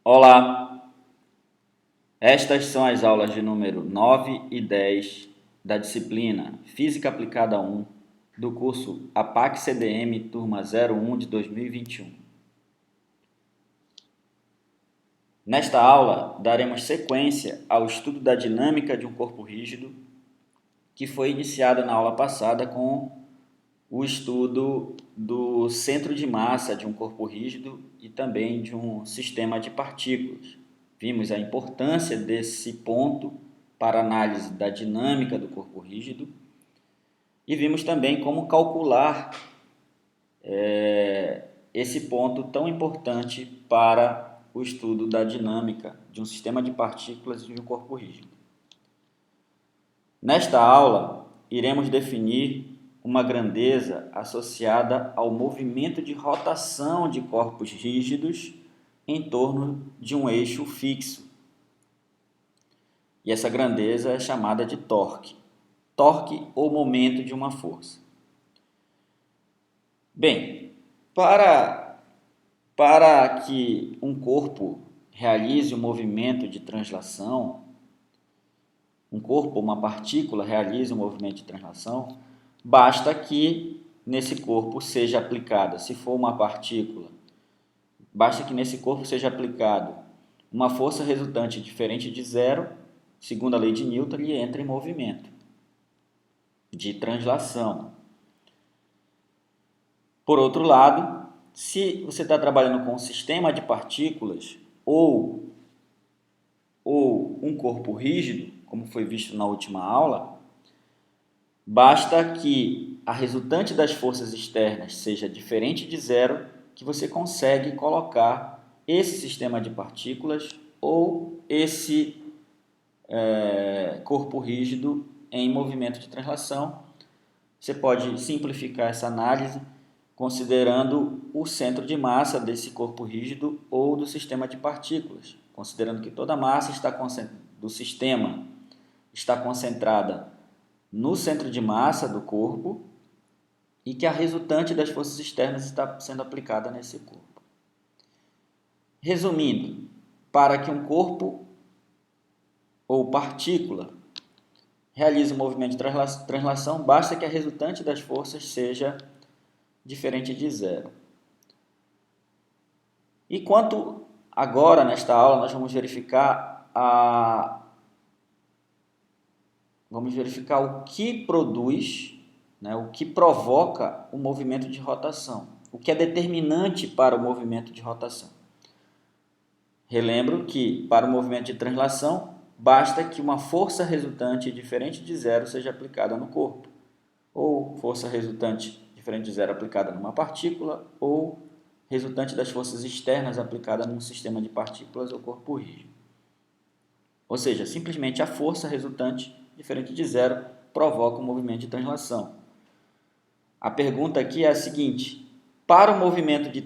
Olá, estas são as aulas de número 9 e 10 da disciplina Física Aplicada 1 do curso APAC-CDM, turma 01 de 2021. Nesta aula, daremos sequência ao estudo da dinâmica de um corpo rígido, que foi iniciado na aula passada com o estudo do centro de massa de um corpo rígido e também de um sistema de partículas. Vimos a importância desse ponto para análise da dinâmica do corpo rígido e vimos também como calcular esse ponto tão importante para o estudo da dinâmica de um sistema de partículas e de um corpo rígido. Nesta aula, iremos definir uma grandeza associada ao movimento de rotação de corpos rígidos em torno de um eixo fixo. E essa grandeza é chamada de torque. Torque ou momento de uma força. Bem, para que um corpo realize um movimento de translação, um corpo ou uma partícula realize um movimento de translação, basta que nesse corpo seja aplicada, se for uma partícula, basta que nesse corpo seja aplicado uma força resultante diferente de zero, segundo a lei de Newton, ele entra em movimento de translação. Por outro lado, se você está trabalhando com um sistema de partículas ou um corpo rígido, como foi visto na última aula, basta que a resultante das forças externas seja diferente de zero, que você consegue colocar esse sistema de partículas ou esse corpo rígido em movimento de translação. Você pode simplificar essa análise considerando o centro de massa desse corpo rígido ou do sistema de partículas, considerando que toda a massa do sistema está concentrada no centro de massa do corpo e que a resultante das forças externas está sendo aplicada nesse corpo. Resumindo, para que um corpo ou partícula realize um movimento de translação, basta que a resultante das forças seja diferente de zero. E quanto agora, nesta aula, nós vamos verificar o que produz, o que provoca o movimento de rotação, o que é determinante para o movimento de rotação. Relembro que, para o movimento de translação, basta que uma força resultante diferente de zero seja aplicada no corpo, ou força resultante diferente de zero aplicada numa partícula, ou resultante das forças externas aplicada num sistema de partículas ou corpo rígido. Ou seja, simplesmente a força resultante diferente de zero provoca um movimento de translação. A pergunta aqui é a seguinte: para o movimento de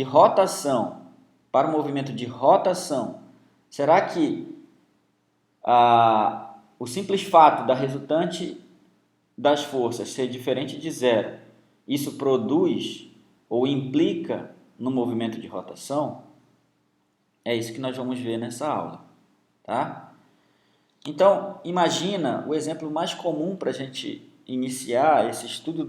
rotação, será que o simples fato da resultante das forças ser diferente de zero, isso produz ou implica no movimento de rotação? É isso que nós vamos ver nessa aula, tá? Então, imagina o exemplo mais comum para a gente iniciar esse estudo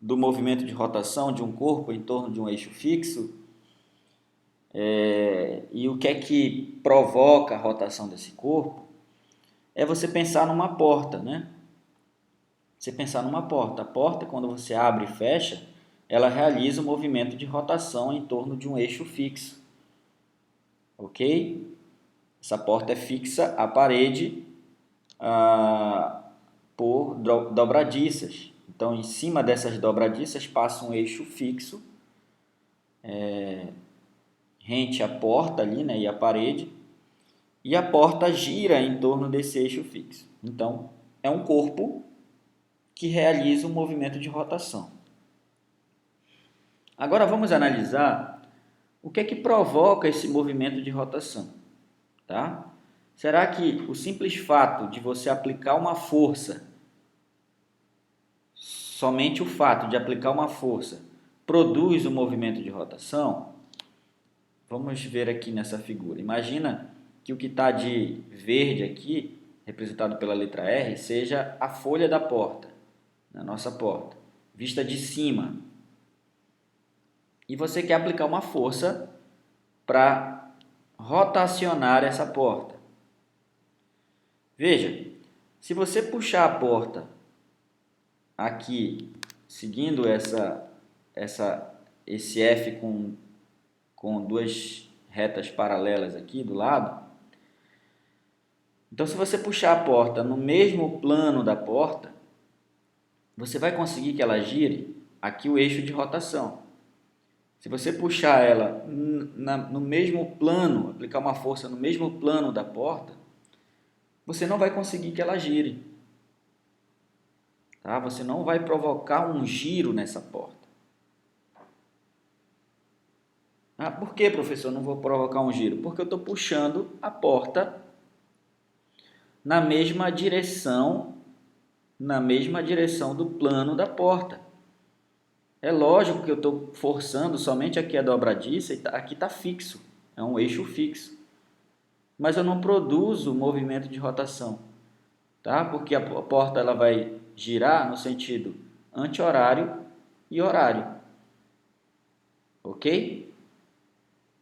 do movimento de rotação de um corpo em torno de um eixo fixo, e o que é que provoca a rotação desse corpo, é você pensar numa porta, né? Você pensar numa porta. A porta, quando você abre e fecha, ela realiza um movimento de rotação em torno de um eixo fixo. Ok? Essa porta é fixa à parede por dobradiças. Então, em cima dessas dobradiças passa um eixo fixo rente à porta ali, né, e à parede, e a porta gira em torno desse eixo fixo. Então, é um corpo que realiza um movimento de rotação. Agora vamos analisar o que é que provoca esse movimento de rotação, tá? Será que o simples fato de você aplicar uma força, somente o fato de aplicar uma força, produz um movimento de rotação? vamos ver aqui nessa figura. Imagina que o que está de verde aqui, representado pela letra R, seja a folha da porta, na nossa porta, vista de cima. E você quer aplicar uma força para rotacionar essa porta. Veja, se você puxar a porta aqui, seguindo esse F com duas retas paralelas aqui do lado, então se você puxar a porta no mesmo plano da porta, você vai conseguir que ela gire aqui o eixo de rotação. Se você puxar ela no mesmo plano, aplicar uma força no mesmo plano da porta, você não vai conseguir que ela gire. Tá? Você não vai provocar um giro nessa porta. Ah, por que, professor, não vou provocar um giro? Porque eu estou puxando a porta na mesma direção do plano da porta. É lógico que eu estou forçando somente aqui a dobradiça e aqui está fixo, é um eixo fixo. Mas eu não produzo movimento de rotação, tá? Porque a porta ela vai girar no sentido anti-horário e horário, ok?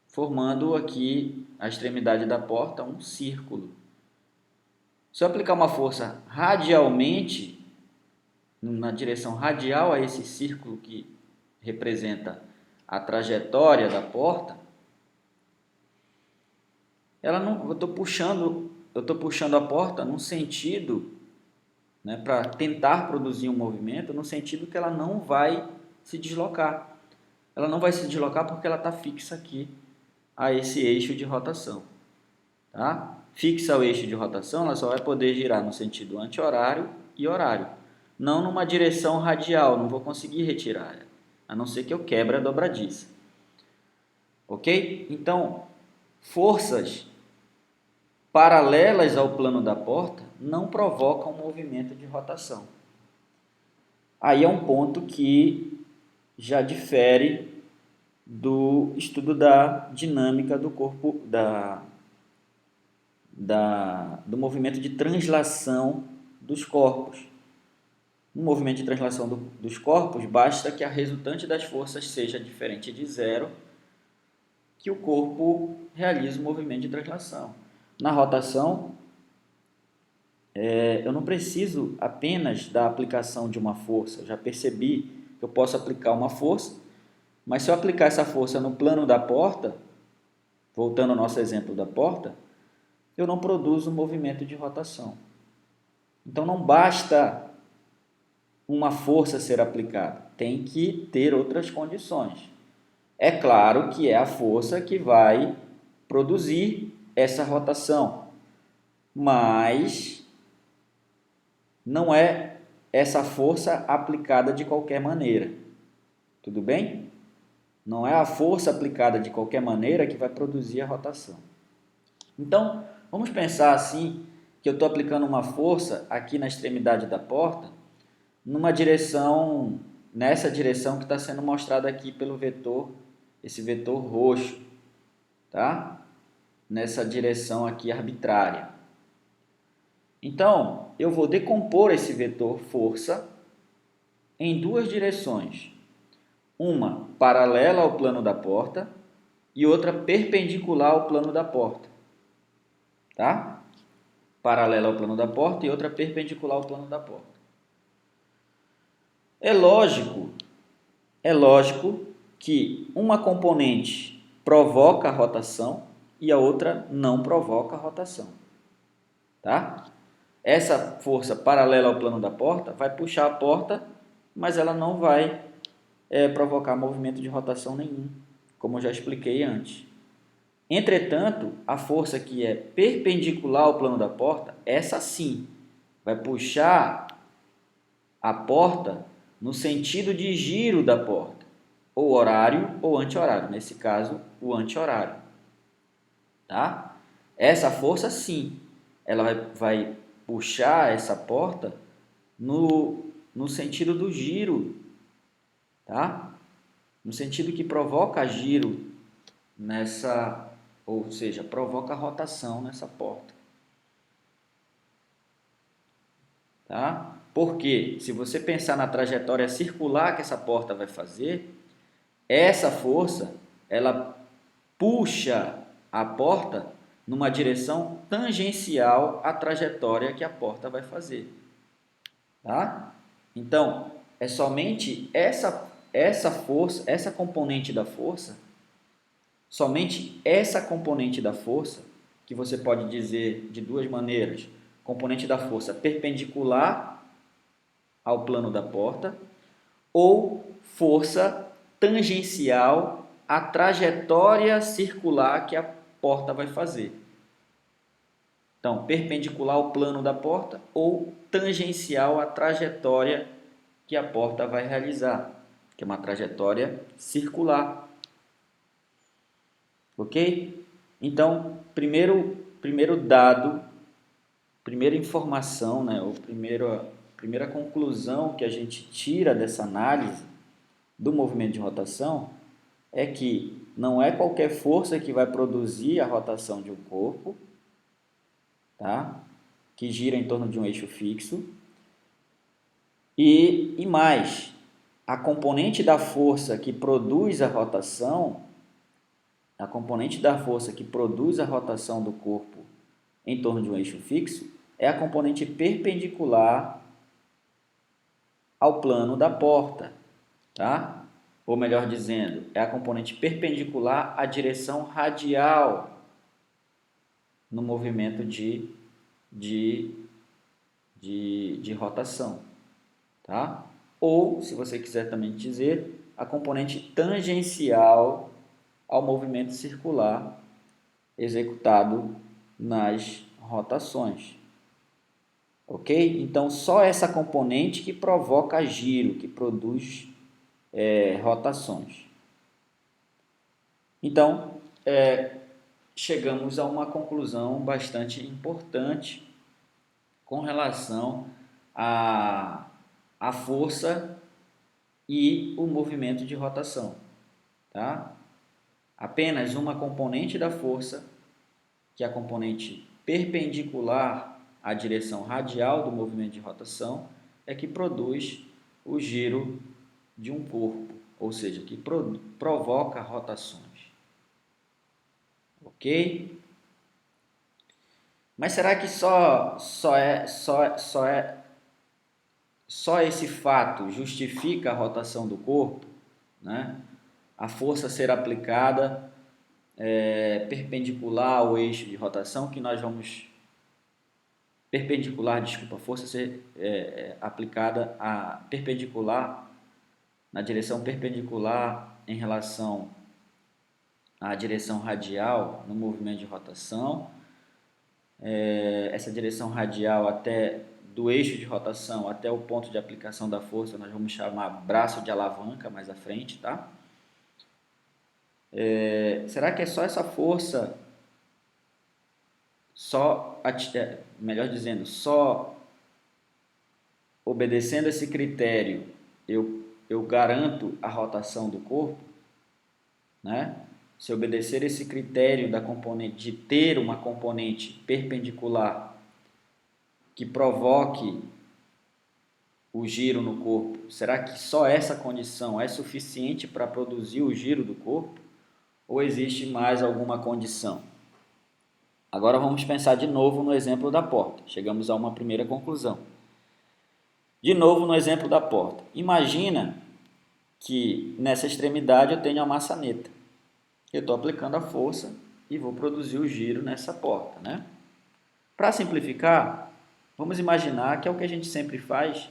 Formando aqui a extremidade da porta um círculo. Se eu aplicar uma força radialmente, na direção radial a esse círculo que representa a trajetória da porta, eu estou puxando a porta num sentido, né, para tentar produzir um movimento, no sentido que ela não vai se deslocar. Ela não vai se deslocar porque ela está fixa aqui a esse eixo de rotação. Tá? Fixa o eixo de rotação, ela só vai poder girar no sentido anti-horário e horário. Não numa direção radial, não vou conseguir retirar ela, a não ser que eu quebre a dobradiça. Ok? Então, forças paralelas ao plano da porta não provocam movimento de rotação. Aí é um ponto que já difere do estudo da dinâmica do corpo, do movimento de translação dos corpos. No movimento de translação dos corpos, basta que a resultante das forças seja diferente de zero, que o corpo realiza o movimento de translação. Na rotação, eu não preciso apenas da aplicação de uma força. Eu já percebi que eu posso aplicar uma força, mas se eu aplicar essa força no plano da porta, voltando ao nosso exemplo da porta, eu não produzo movimento de rotação. Então não basta uma força ser aplicada, tem que ter outras condições. É claro que é a força que vai produzir essa rotação, mas não é essa força aplicada de qualquer maneira. Tudo bem? Não é a força aplicada de qualquer maneira que vai produzir a rotação. Então, vamos pensar assim, que eu estou aplicando uma força aqui na extremidade da porta, nessa direção que está sendo mostrada aqui pelo vetor, esse vetor roxo, tá? Nessa direção aqui arbitrária. Então, eu vou decompor esse vetor força em duas direções. Uma paralela ao plano da porta e outra perpendicular ao plano da porta. Tá? Paralela ao plano da porta e outra perpendicular ao plano da porta. É lógico que uma componente provoca a rotação e a outra não provoca a rotação. Tá? Essa força paralela ao plano da porta vai puxar a porta, mas ela não vai provocar movimento de rotação nenhum, como eu já expliquei antes. Entretanto, a força que é perpendicular ao plano da porta, essa sim, vai puxar a porta no sentido de giro da porta, ou horário ou anti-horário, nesse caso, o anti-horário. Tá? Essa força sim, ela vai puxar essa porta no sentido do giro, tá? No sentido que provoca giro ou seja, provoca rotação nessa porta. Tá? Porque se você pensar na trajetória circular que essa porta vai fazer, essa força, ela puxa a porta numa direção tangencial à trajetória que a porta vai fazer. Tá? Então, é somente essa força, essa componente da força, somente essa componente da força, que você pode dizer de duas maneiras: componente da força perpendicular ao plano da porta ou força tangencial à trajetória circular que a porta vai fazer. Então, perpendicular ao plano da porta ou tangencial à trajetória que a porta vai realizar, que é uma trajetória circular. Ok? Então, primeiro dado, primeira informação, né, ou primeira conclusão que a gente tira dessa análise do movimento de rotação é que não é qualquer força que vai produzir a rotação de um corpo, tá? Que gira em torno de um eixo fixo. E mais, a componente da força que produz a rotação, a componente da força que produz a rotação do corpo em torno de um eixo fixo, é a componente perpendicular ao plano da porta, tá? Ou melhor dizendo, é a componente perpendicular à direção radial no movimento de rotação, tá? Ou, se você quiser também dizer, a componente tangencial ao movimento circular executado nas rotações. Ok? Então, só essa componente que provoca giro, que produz rotações. Então, chegamos a uma conclusão bastante importante com relação à força e o movimento de rotação. Tá? Apenas uma componente da força, que é a componente perpendicular à direção radial do movimento de rotação, é que produz o giro de um corpo, ou seja, que provoca rotações. Ok? Mas será que só esse fato justifica a rotação do corpo, né? A força ser aplicada perpendicular ao eixo de rotação, que nós vamos a força ser aplicada perpendicular, na direção perpendicular em relação à direção radial no movimento de rotação. Essa direção radial do eixo de rotação até o ponto de aplicação da força, nós vamos chamar braço de alavanca mais à frente, tá? Será que é só essa força, melhor dizendo, só obedecendo esse critério eu garanto a rotação do corpo, né? Se obedecer esse critério da componente de ter uma componente perpendicular que provoque o giro no corpo, será que só essa condição é suficiente para produzir o giro do corpo? Ou existe mais alguma condição? Agora vamos pensar de novo no exemplo da porta. Chegamos a uma primeira conclusão. De novo no exemplo da porta. Imagina que nessa extremidade eu tenho a maçaneta. Eu estou aplicando a força e vou produzir o giro nessa porta, né? Para simplificar, vamos imaginar que é o que a gente sempre faz,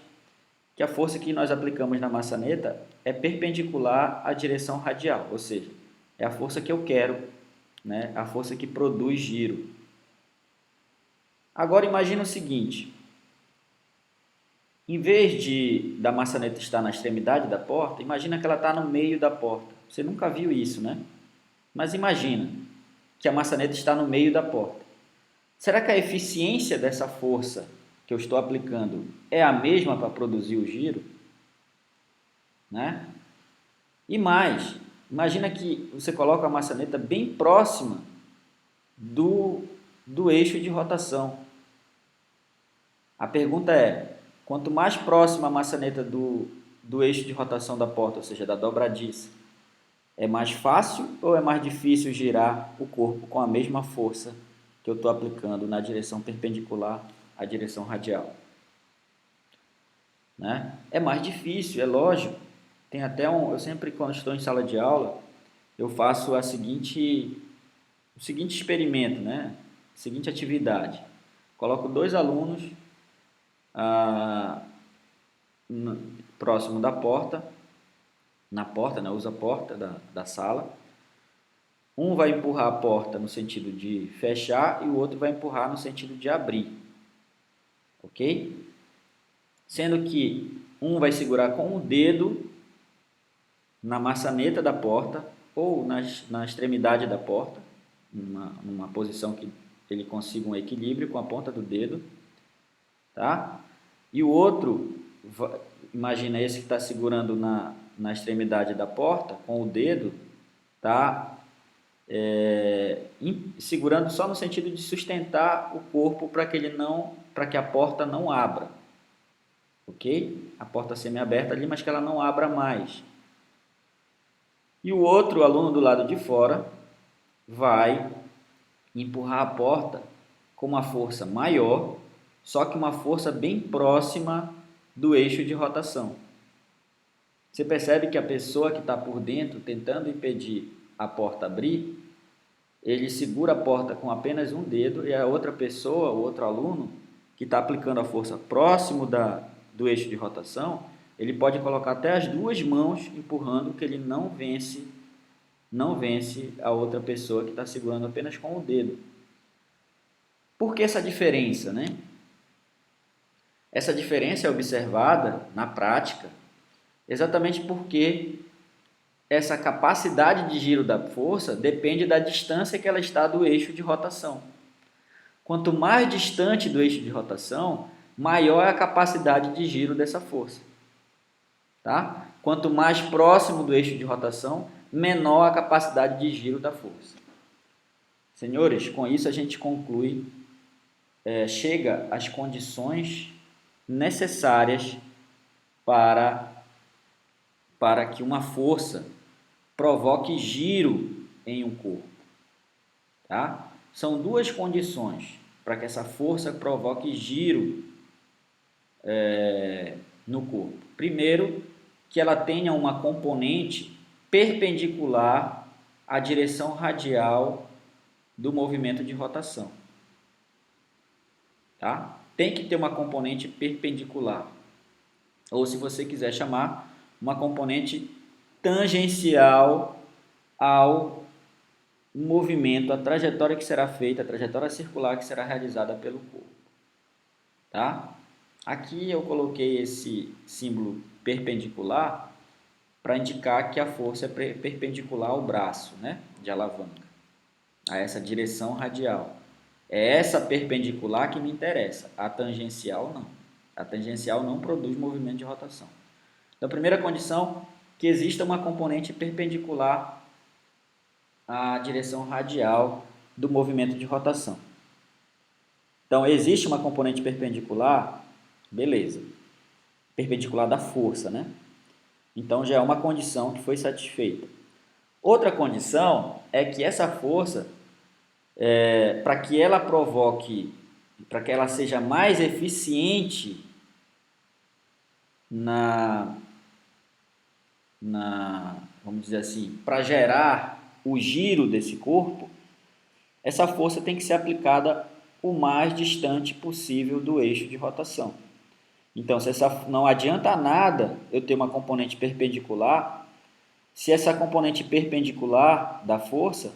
que a força que nós aplicamos na maçaneta é perpendicular à direção radial, ou seja, é a força que eu quero, né? A força que produz giro. Agora imagina o seguinte: em vez da maçaneta estar na extremidade da porta, imagina que ela está no meio da porta. Você nunca viu isso, né? Mas imagina que a maçaneta está no meio da porta. Será que a eficiência dessa força que eu estou aplicando é a mesma para produzir o giro? Né? E mais, Imagina que você coloca a maçaneta bem próxima do eixo de rotação. A pergunta é, quanto mais próxima a maçaneta do eixo de rotação da porta, ou seja, da dobradiça, é mais fácil ou é mais difícil girar o corpo com a mesma força que eu estou aplicando na direção perpendicular à direção radial? Né? É mais difícil, é lógico. Tem até eu sempre, quando estou em sala de aula, eu faço o seguinte experimento, né? A seguinte atividade. Coloco 2 alunos próximo da porta, na porta, né? Usa a porta da sala. Um vai empurrar a porta no sentido de fechar e o outro vai empurrar no sentido de abrir. Ok? Sendo que um vai segurar com o dedo na maçaneta da porta ou na extremidade da porta, numa posição que ele consiga um equilíbrio com a ponta do dedo, tá? E o outro, imagina esse que está segurando na extremidade da porta com o dedo, tá? Segurando só no sentido de sustentar o corpo para que a porta não abra, ok? A porta semi-aberta ali, mas que ela não abra mais. E o outro aluno do lado de fora vai empurrar a porta com uma força maior, só que uma força bem próxima do eixo de rotação. Você percebe que a pessoa que está por dentro tentando impedir a porta abrir, ele segura a porta com apenas um dedo e a outra pessoa, o outro aluno, que está aplicando a força próximo do eixo de rotação, ele pode colocar até as 2 mãos empurrando, que ele não vence a outra pessoa que está segurando apenas com o dedo. Por que essa diferença, né? Essa diferença é observada na prática exatamente porque essa capacidade de giro da força depende da distância que ela está do eixo de rotação. Quanto mais distante do eixo de rotação, maior é a capacidade de giro dessa força. Tá? Quanto mais próximo do eixo de rotação, menor a capacidade de giro da força. Senhores, com isso a gente conclui, chega às condições necessárias para que uma força provoque giro em um corpo. Tá? São 2 condições para que essa força provoque giro no corpo. Primeiro, que ela tenha uma componente perpendicular à direção radial do movimento de rotação. Tá? Tem que ter uma componente perpendicular. Ou, se você quiser chamar, uma componente tangencial ao movimento, a trajetória que será feita, a trajetória circular que será realizada pelo corpo. Tá? Aqui eu coloquei esse símbolo perpendicular para indicar que a força é perpendicular ao braço, né, de alavanca, a essa direção radial. É essa perpendicular que me interessa, a tangencial não. A tangencial não produz movimento de rotação. Então, a primeira condição, que exista uma componente perpendicular à direção radial do movimento de rotação. Então, existe uma componente perpendicular, beleza, perpendicular da força, né? Então, já é uma condição que foi satisfeita. Outra condição é que essa força, para que ela provoque, para que ela seja mais eficiente vamos dizer assim, para gerar o giro desse corpo, essa força tem que ser aplicada o mais distante possível do eixo de rotação. Então, não adianta nada eu ter uma componente perpendicular se essa componente perpendicular da força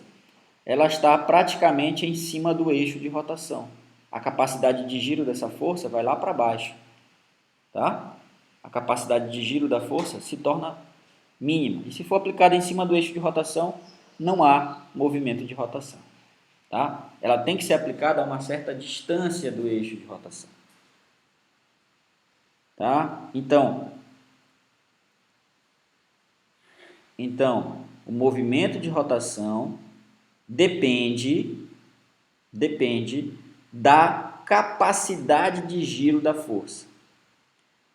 ela está praticamente em cima do eixo de rotação. A capacidade de giro dessa força vai lá para baixo. Tá? A capacidade de giro da força se torna mínima. E se for aplicada em cima do eixo de rotação, não há movimento de rotação. Tá? Ela tem que ser aplicada a uma certa distância do eixo de rotação. Tá? Então, o movimento de rotação depende da capacidade de giro da força.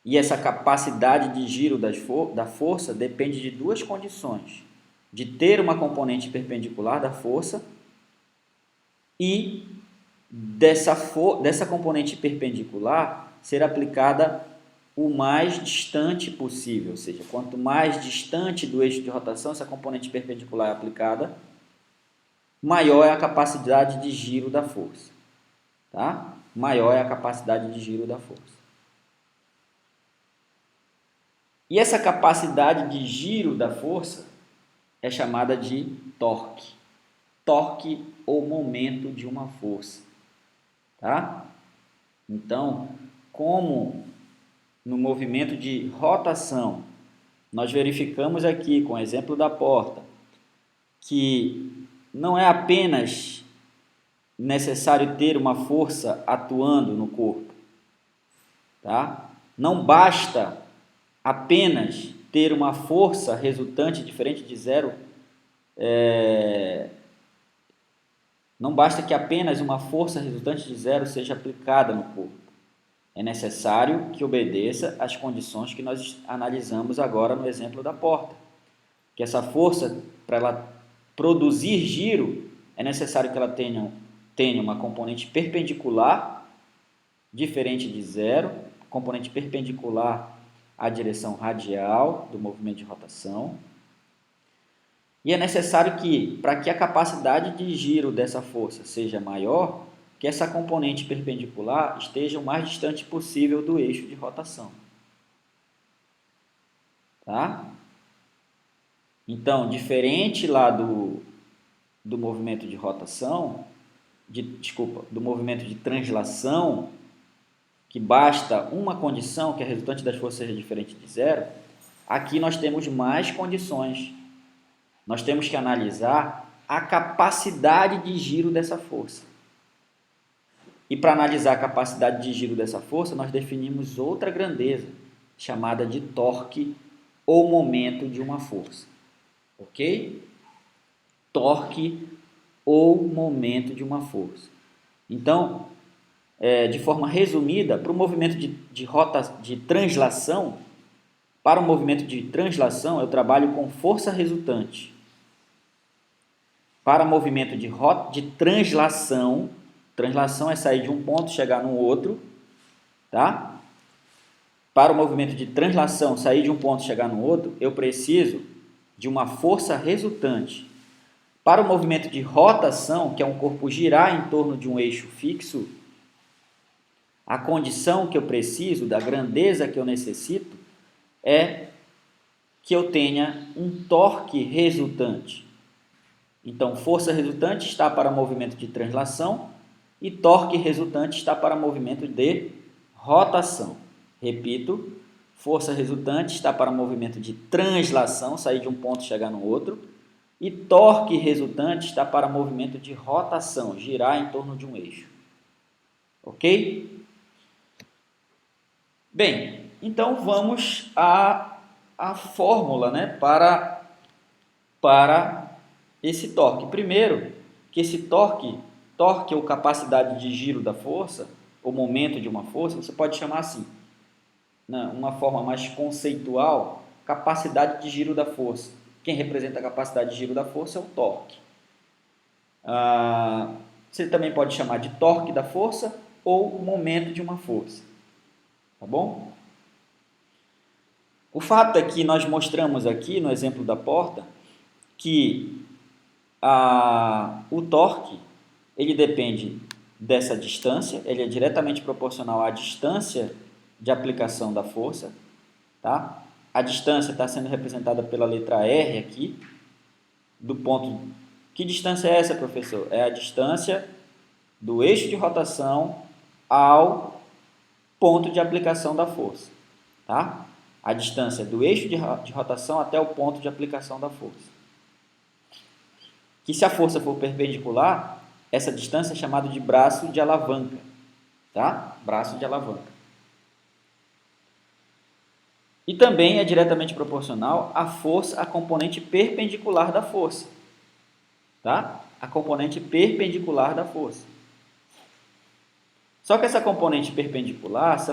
E essa capacidade de giro da força depende de duas condições: de ter uma componente perpendicular da força e dessa componente perpendicular ser aplicada o mais distante possível, ou seja, quanto mais distante do eixo de rotação essa componente perpendicular é aplicada, maior é a capacidade de giro da força, tá? Maior é a capacidade de giro da força. E essa capacidade de giro da força é chamada de torque. Torque ou momento de uma força, tá? Então, como no movimento de rotação, nós verificamos aqui com o exemplo da porta que não é apenas necessário ter uma força atuando no corpo, tá? Não basta apenas ter uma força resultante diferente de zero, não basta que apenas uma força resultante de zero seja aplicada no corpo. É necessário que obedeça às condições que nós analisamos agora no exemplo da porta. Que essa força, para ela produzir giro, é necessário que ela tenha uma componente perpendicular diferente de zero, componente perpendicular à direção radial do movimento de rotação. E é necessário que, para que a capacidade de giro dessa força seja maior, que essa componente perpendicular esteja o mais distante possível do eixo de rotação. Tá? Então, diferente lá do movimento de rotação, do movimento de translação, que basta uma condição, que a resultante das forças seja diferente de zero, aqui nós temos mais condições. Nós temos que analisar a capacidade de giro dessa força. E para analisar a capacidade de giro dessa força, nós definimos outra grandeza, chamada de torque ou momento de uma força. Ok? Torque ou momento de uma força. Então, de forma resumida, para o movimento de translação, para o movimento de translação, eu trabalho com força resultante. Para o movimento de translação é sair de um ponto e chegar no outro, tá? Para o movimento de translação, sair de um ponto e chegar no outro, eu preciso de uma força resultante. Para o movimento de rotação, que é um corpo girar em torno de um eixo fixo, a condição que eu preciso, da grandeza que eu necessito, é que eu tenha um torque resultante. Então, força resultante está para movimento de translação e torque resultante está para movimento de rotação. Repito, força resultante está para movimento de translação, sair de um ponto e chegar no outro, e torque resultante está para movimento de rotação, girar em torno de um eixo. Ok? Bem, então vamos à fórmula, né, para esse torque. Primeiro, que esse torque ou capacidade de giro da força, ou momento de uma força, você pode chamar assim, né, uma forma mais conceitual, capacidade de giro da força. Quem representa a capacidade de giro da força é o torque. Você também pode chamar de torque da força ou momento de uma força. Tá bom? O fato é que nós mostramos aqui, no exemplo da porta, que o torque ele depende dessa distância, ele é diretamente proporcional à distância de aplicação da força, tá? A distância está sendo representada pela letra R aqui, do ponto... Que distância é essa, professor? É a distância do eixo de rotação ao ponto de aplicação da força, tá? A distância do eixo de rotação até o ponto de aplicação da força. Que se a força for perpendicular, essa distância é chamada de braço de alavanca, tá? Braço de alavanca. E também é diretamente proporcional à força, à componente perpendicular da força. Tá? A componente perpendicular da força. Só que essa componente perpendicular, se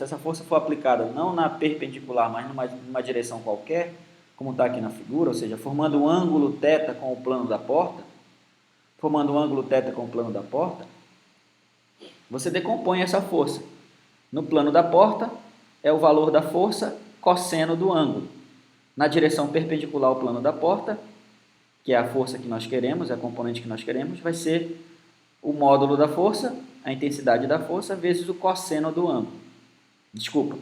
essa força for aplicada não na perpendicular, mas numa direção qualquer, como está aqui na figura, ou seja, formando um ângulo θ com o plano da porta, você decompõe essa força. No plano da porta, é o valor da força cosseno do ângulo. Na direção perpendicular ao plano da porta, que é a força que nós queremos, é a componente que nós queremos, vai ser o módulo da força, a intensidade da força, vezes o cosseno do ângulo. Desculpa,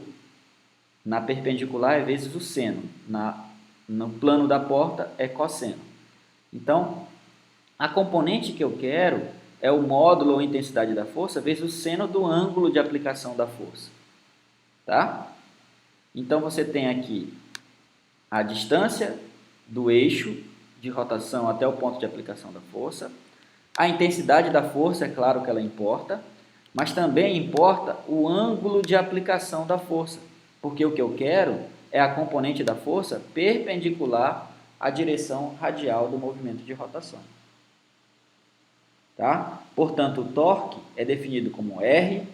na perpendicular é vezes o seno, no plano da porta é cosseno. Então, a componente que eu quero é o módulo ou intensidade da força vezes o seno do ângulo de aplicação da força. Tá? Então, você tem aqui a distância do eixo de rotação até o ponto de aplicação da força. A intensidade da força, é claro que ela importa, mas também importa o ângulo de aplicação da força, porque o que eu quero é a componente da força perpendicular à direção radial do movimento de rotação. Tá? Portanto, o torque é definido como R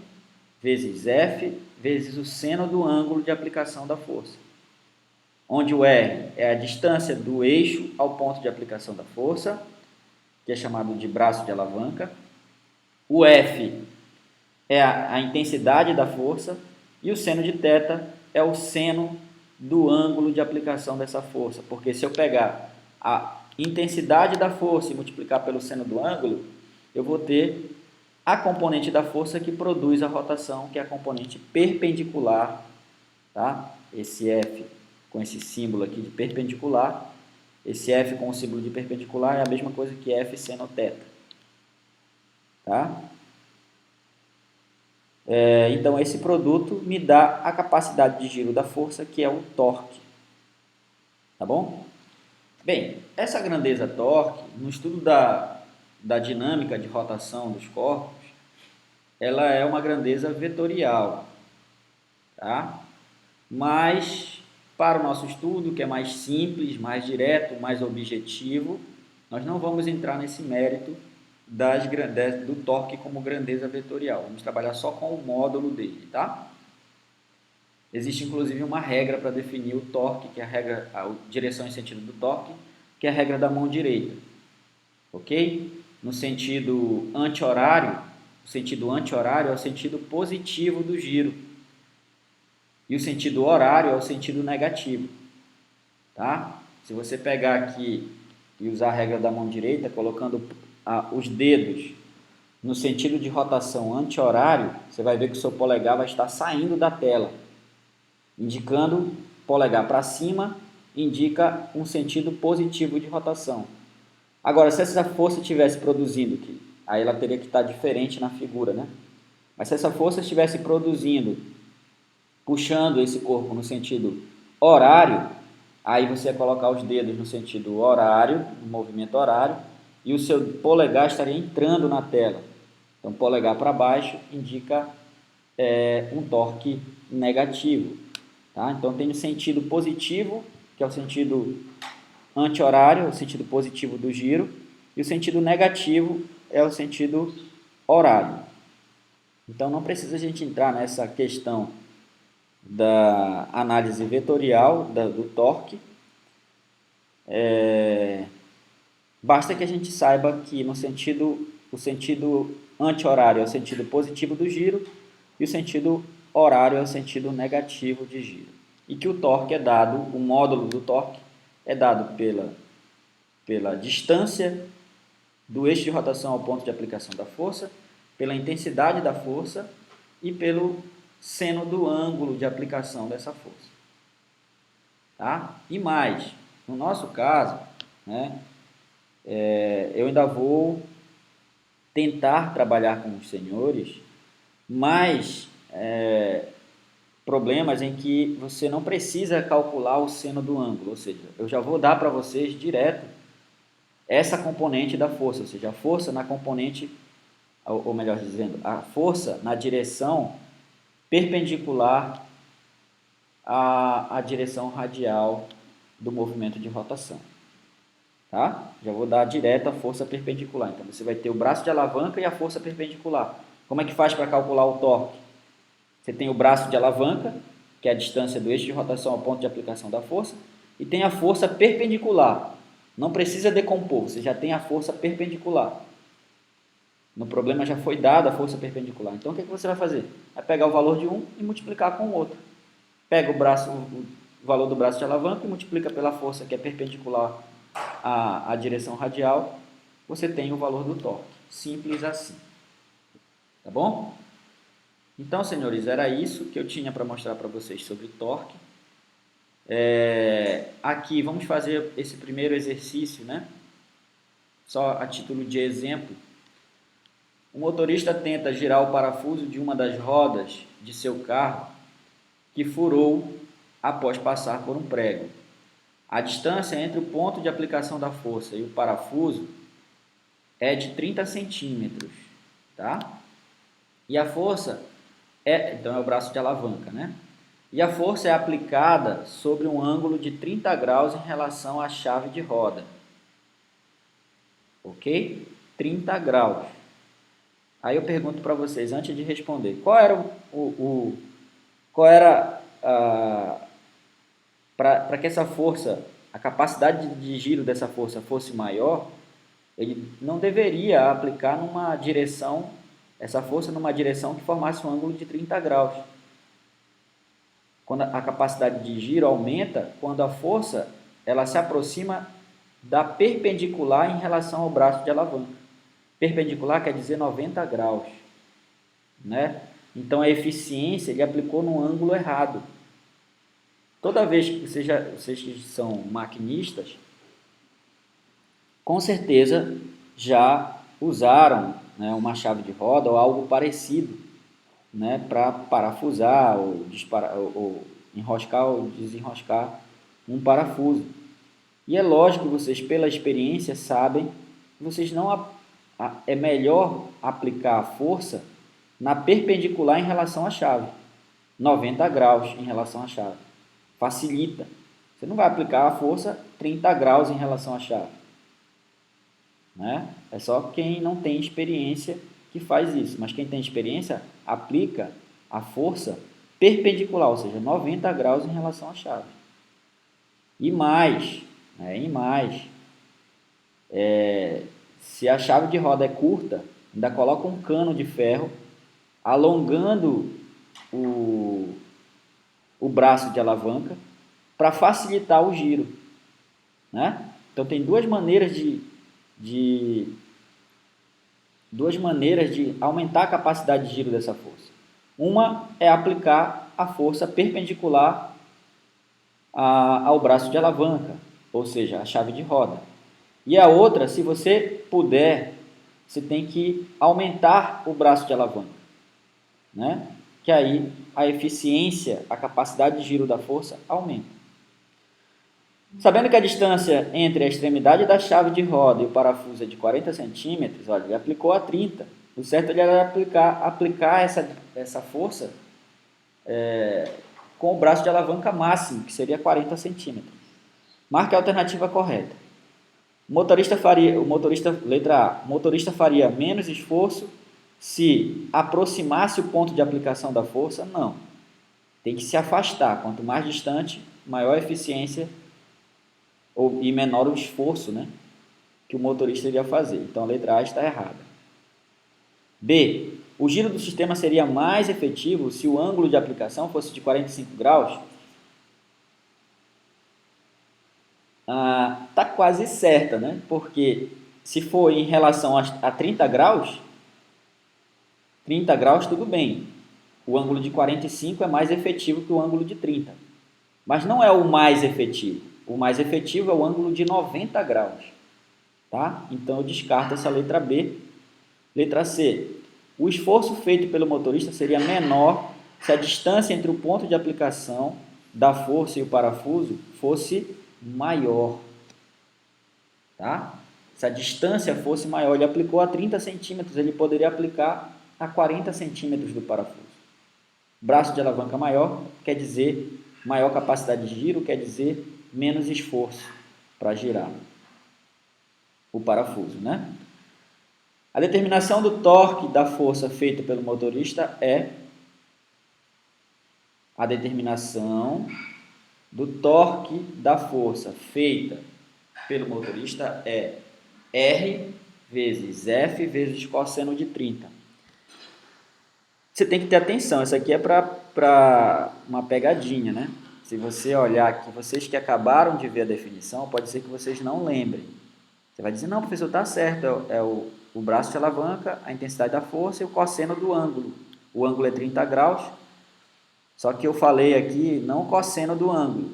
vezes F vezes o seno do ângulo de aplicação da força, onde o R é a distância do eixo ao ponto de aplicação da força, que é chamado de braço de alavanca. O F é a intensidade da força e o seno de θ é o seno do ângulo de aplicação dessa força, porque se eu pegar a intensidade da força e multiplicar pelo seno do ângulo, eu vou ter a componente da força que produz a rotação, que é a componente perpendicular, tá? Esse F com esse símbolo aqui de perpendicular, esse F com o símbolo de perpendicular é a mesma coisa que F seno θ. Tá? Então, esse produto me dá a capacidade de giro da força, que é o torque. Tá bom? Bem, essa grandeza torque, no estudo da dinâmica de rotação dos corpos, ela é uma grandeza vetorial. Tá? Mas, para o nosso estudo, que é mais simples, mais direto, mais objetivo, nós não vamos entrar nesse mérito do torque como grandeza vetorial. Vamos trabalhar só com o módulo dele, tá? Existe, inclusive, uma regra para definir o torque, que é a direção em sentido do torque, que é a regra da mão direita. Ok? No sentido anti-horário, o sentido anti-horário é o sentido positivo do giro. E o sentido horário é o sentido negativo. Tá? Se você pegar aqui e usar a regra da mão direita, colocando os dedos no sentido de rotação anti-horário, você vai ver que o seu polegar vai estar saindo da tela, indicando polegar para cima, indica um sentido positivo de rotação. Agora, se essa força estivesse produzindo, aí ela teria que estar diferente na figura, né? Mas se essa força estivesse produzindo, puxando esse corpo no sentido horário, aí você ia colocar os dedos no sentido horário, no movimento horário, e o seu polegar estaria entrando na tela. Então, polegar para baixo indica um torque negativo. Tá? Então, tem o sentido positivo, que é o sentido anti-horário, o sentido positivo do giro, e o sentido negativo é o sentido horário. Então, não precisa a gente entrar nessa questão da análise vetorial do torque. Basta que a gente saiba que o sentido anti-horário é o sentido positivo do giro e o sentido horário é o sentido negativo de giro. E que o torque é dado, o módulo do torque é dado pela distância do eixo de rotação ao ponto de aplicação da força, pela intensidade da força e pelo seno do ângulo de aplicação dessa força. Tá? E mais, no nosso caso, né, eu ainda vou tentar trabalhar com os senhores mais problemas em que você não precisa calcular o seno do ângulo, ou seja, eu já vou dar para vocês direto essa componente da força, ou seja, a força na componente, ou melhor dizendo, a força na direção perpendicular a direção radial do movimento de rotação. Tá? Já vou dar direto a força perpendicular. Então, você vai ter o braço de alavanca e a força perpendicular. Como é que faz para calcular o torque? Você tem o braço de alavanca, que é a distância do eixo de rotação ao ponto de aplicação da força, e tem a força perpendicular. Não precisa decompor, você já tem a força perpendicular. No problema já foi dada a força perpendicular. Então, o que você vai fazer? Vai pegar o valor de um e multiplicar com o outro. Pega o valor do braço de alavanca e multiplica pela força que é perpendicular à direção radial. Você tem o valor do torque. Simples assim. Tá bom? Então, senhores, era isso que eu tinha para mostrar para vocês sobre torque. Aqui, vamos fazer esse primeiro exercício, né? Só a título de exemplo. O motorista tenta girar o parafuso de uma das rodas de seu carro que furou após passar por um prego. A distância entre o ponto de aplicação da força e o parafuso é de 30 centímetros, tá? E a força então é o braço de alavanca, né? E a força é aplicada sobre um ângulo de 30 graus em relação à chave de roda. Ok? 30 graus. Aí eu pergunto para vocês, antes de responder, qual era para que essa força, a capacidade de giro dessa força fosse maior, ele não deveria aplicar essa força numa direção que formasse um ângulo de 30 graus. Quando a capacidade de giro aumenta, quando a força ela se aproxima da perpendicular em relação ao braço de alavanca. Perpendicular quer dizer 90 graus, né? Então a eficiência ele aplicou no ângulo errado. Toda vez que vocês que são maquinistas, com certeza já usaram, né, uma chave de roda ou algo parecido, né, para parafusar ou enroscar ou desenroscar um parafuso. E é lógico que vocês, pela experiência, sabem que vocês não é melhor aplicar a força na perpendicular em relação à chave, 90 graus em relação à chave. Facilita. Você não vai aplicar a força 30 graus em relação à chave, né? É só quem não tem experiência que faz isso, mas quem tem experiência aplica a força perpendicular, ou seja, 90 graus em relação à chave. E mais, né? Se a chave de roda é curta, ainda coloca um cano de ferro alongando o braço de alavanca para facilitar o giro, né? Então tem duas maneiras de aumentar a capacidade de giro dessa força. Uma é aplicar a força perpendicular ao braço de alavanca, ou seja, a chave de roda. E a outra, se você puder, você tem que aumentar o braço de alavanca, né? Que aí a eficiência, a capacidade de giro da força aumenta. Sabendo que a distância entre a extremidade da chave de roda e o parafuso é de 40 centímetros, olha, ele aplicou a 30. O certo ele era aplicar essa força com o braço de alavanca máximo, que seria 40 centímetros. Marque a alternativa correta. Letra A, o motorista faria menos esforço se aproximasse o ponto de aplicação da força? Não. Tem que se afastar. Quanto mais distante, maior a eficiência e menor o esforço, né, que o motorista iria fazer. Então a letra A está errada. B. O giro do sistema seria mais efetivo se o ângulo de aplicação fosse de 45 graus? Está quase certa, né? Porque se for em relação a 30 graus, 30 graus tudo bem. O ângulo de 45 é mais efetivo que o ângulo de 30. Mas não é o mais efetivo. O mais efetivo é o ângulo de 90 graus. Tá? Então eu descarto essa letra B. Letra C. O esforço feito pelo motorista seria menor se a distância entre o ponto de aplicação da força e o parafuso fosse maior. Tá? Se a distância fosse maior, ele aplicou a 30 centímetros, ele poderia aplicar a 40 centímetros do parafuso. Braço de alavanca maior quer dizer Maior capacidade de giro quer dizer menos esforço para girar o parafuso, né? A determinação do torque da força feita pelo motorista é a determinação do torque da força feita pelo motorista é R vezes F vezes cosseno de 30. Você tem que ter atenção, isso aqui é para uma pegadinha, né? Se você olhar aqui, vocês que acabaram de ver a definição, pode ser que vocês não lembrem. Você vai dizer, não, professor, está certo, é o braço de alavanca, a intensidade da força e o cosseno do ângulo. O ângulo é 30 graus, só que eu falei aqui não o cosseno do ângulo,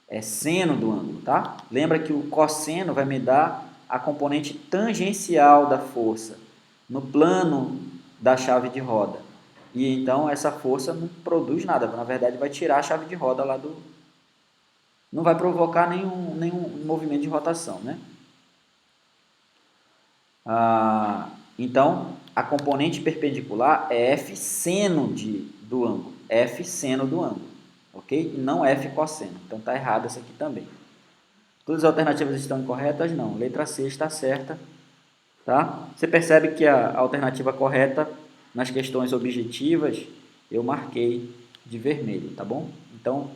é seno do ângulo, tá? Lembra que o cosseno vai me dar a componente tangencial da força no plano da chave de roda. E então essa força não produz nada, na verdade vai tirar a chave de roda lá do... Não vai provocar nenhum movimento de rotação, né? Então, a componente perpendicular é F seno do ângulo, F seno do ângulo, ok? E não F cosseno, então está errado essa aqui também. Todas as alternativas estão incorretas? Não, letra C está certa, tá? Você percebe que a alternativa correta nas questões objetivas eu marquei de vermelho, tá bom? Então,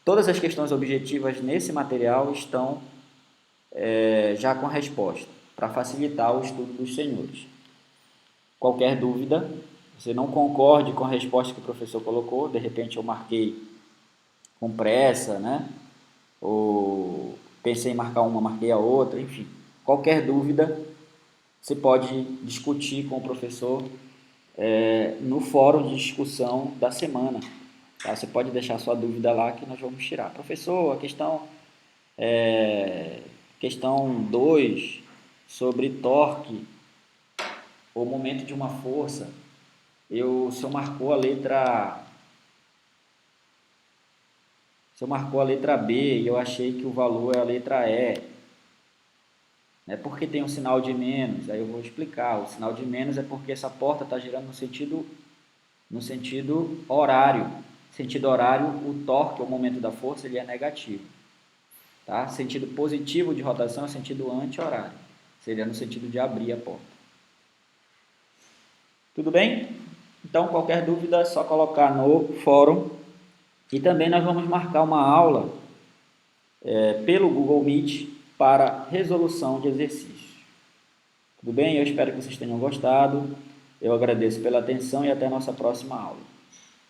todas as questões objetivas nesse material estão já com a resposta, para facilitar o estudo dos senhores. Qualquer dúvida, você não concorde com a resposta que o professor colocou, de repente eu marquei com pressa, né? Ou pensei em marcar uma, marquei a outra, enfim. Qualquer dúvida, você pode discutir com o professor no fórum de discussão da semana. Tá? Você pode deixar sua dúvida lá que nós vamos tirar. Professor, a questão 2 sobre torque ou momento de uma força, o senhor marcou a letra B e eu achei que o valor é a letra E. É porque tem um sinal de menos, aí eu vou explicar. O sinal de menos é porque essa porta está girando no sentido horário. Sentido horário, o torque, o momento da força, ele é negativo. Tá? Sentido positivo de rotação é sentido anti-horário. Seria no sentido de abrir a porta. Tudo bem? Então, qualquer dúvida é só colocar no fórum. E também nós vamos marcar uma aula pelo Google Meet para resolução de exercícios. Tudo bem? Eu espero que vocês tenham gostado. Eu agradeço pela atenção e até a nossa próxima aula.